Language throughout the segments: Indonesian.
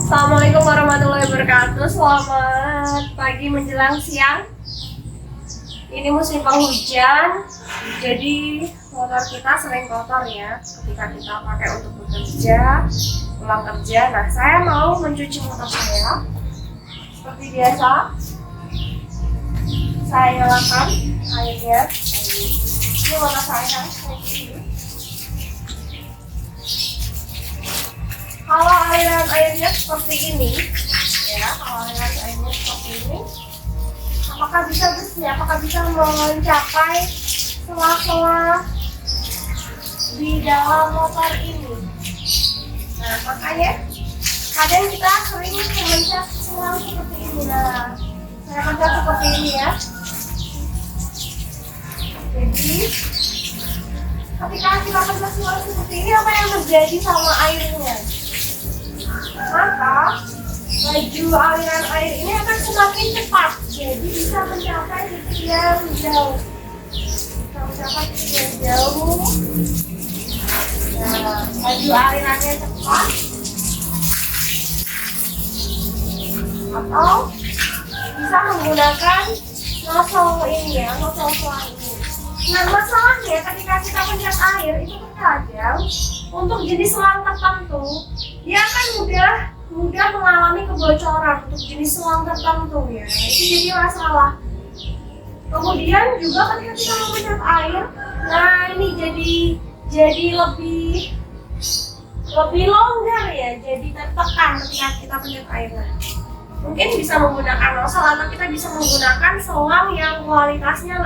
Assalamualaikum warahmatullahi wabarakatuh. Selamat pagi menjelang siang. Ini musim penghujan, jadi motor kita sering kotor ya ketika kita pakai untuk bekerja, pulang kerja. Nah, saya mau mencuci motor saya seperti biasa. Saya nyalakan airnya. Ini motor saya cuci. Kalau aliran airnya seperti ini, ya, kalau aliran airnya seperti ini, apakah bisa bersih? Apakah bisa mencapai sela-sela di dalam motor ini? Nah, makanya kadang kita sering memencet selang seperti ini. Nah, saya pencet seperti ini ya. Jadi, ketika kita pencet selang seperti ini, apa yang terjadi sama airnya? Maka laju aliran air ini akan semakin cepat, jadi bisa mencapai titik yang jauh. Nah, laju alirannya cepat, atau bisa menggunakan nozzle ini ya, nozzle selang ini. Nah, masalahnya ketika kita pencet air itu terkadang untuk jenis selang tertentu dia akan mudah mengalami kebocoran untuk jenis selang tertentu ya. Itu jadi masalah. Kemudian juga ketika kita memencet air, nah ini jadi lebih longgar ya, jadi tertekan ketika kita pencet airnya. Mungkin bisa menggunakan nozzle atau kita bisa menggunakan selang yang kualitasnya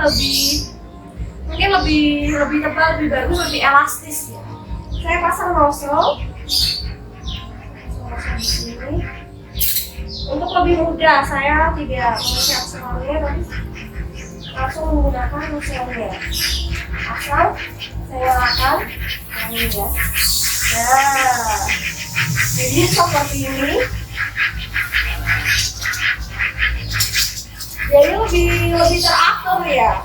mungkin lebih tebal, lebih bagus, lebih elastis ya. Saya pasang nozzle di sini. Untuk lebih mudah, saya tidak memencet selangnya, tapi langsung menggunakan nozzle-nya. Asal saya nyalakan ini ya. Nah, jadi seperti ini. Jadi lebih teratur ya.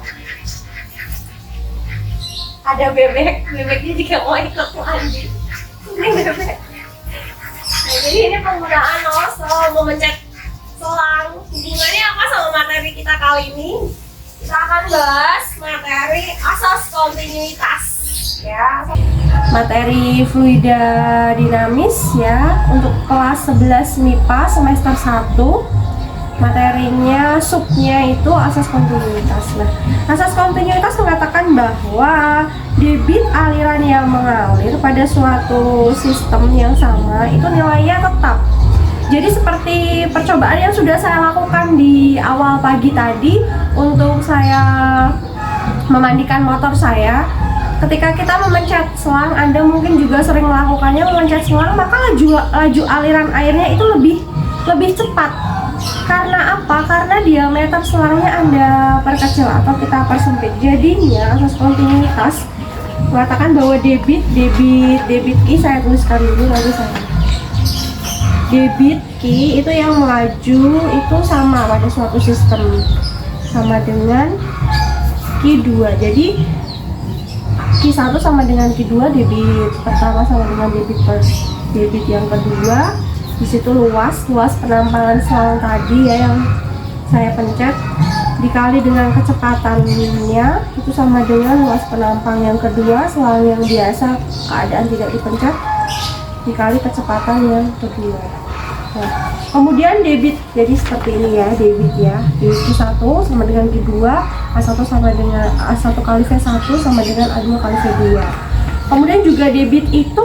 Ada bebeknya juga mau ikut mandi. Ini bebek. Nah, jadi ini penggunaan nozzle memencet selang. Hubungannya apa sama materi kita kali ini? Kita akan bahas materi asas kontinuitas ya. Materi fluida dinamis ya, untuk kelas 11 MIPA semester 1. Materinya subnya itu asas kontinuitas. Nah, asas kontinuitas mengatakan bahwa debit aliran yang mengalir pada suatu sistem yang sama itu nilainya tetap. Jadi seperti percobaan yang sudah saya lakukan di awal pagi tadi untuk saya memandikan motor saya. Ketika kita memencet selang, Anda mungkin juga sering melakukannya, memencet selang, maka laju aliran airnya itu lebih cepat. Karena apa? Karena diameter selangnya Anda perkecil atau kita persempit. Jadinya asas kontinuitas mengatakan bahwa debit key, saya tuliskan dulu lagi saya. Debit key itu yang melaju itu sama pada suatu sistem, sama dengan key 2. Jadi key 1 sama dengan key 2, debit pertama sama dengan debit yang kedua. Di situ luas penampangan selang tadi ya yang saya pencet dikali dengan kecepatannya itu sama dengan luas penampang yang kedua selang yang biasa keadaan tidak dipencet dikali kecepatan yang kedua. Nah, kemudian debit, jadi seperti ini ya, debit Q1 sama dengan Q2, A1 sama dengan A1 kali V1 sama dengan A2 kali V2. Kemudian juga debit itu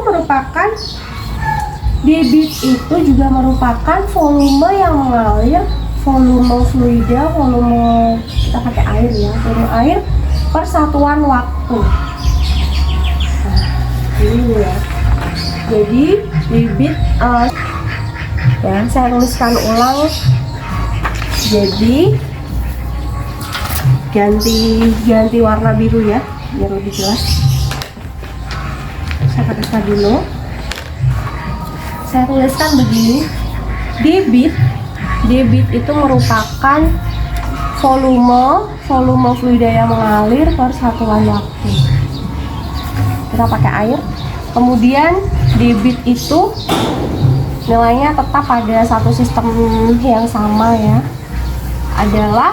juga merupakan volume yang mengalir, volume fluida, volume kita pakai air ya, volume air per satuan waktu. Nah, ini ya. Jadi debit ya, saya tuliskan ulang. Jadi ganti warna biru ya, biar lebih jelas. Saya pakai dulu. Saya tuliskan begini, debit itu merupakan volume fluida yang mengalir per satuan waktu. Kita pakai air. Kemudian debit itu nilainya tetap pada satu sistem yang sama ya, adalah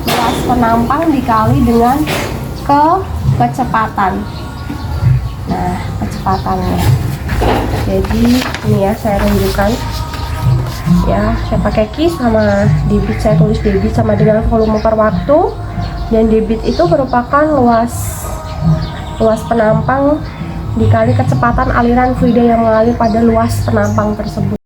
luas penampang dikali dengan kecepatan. Nah, kecepatannya. Jadi ini ya, saya tunjukkan ya, saya pakai key sama debit. Saya tulis debit sama dengan volume per waktu, dan debit itu merupakan luas penampang dikali kecepatan aliran fluida yang mengalir pada luas penampang tersebut.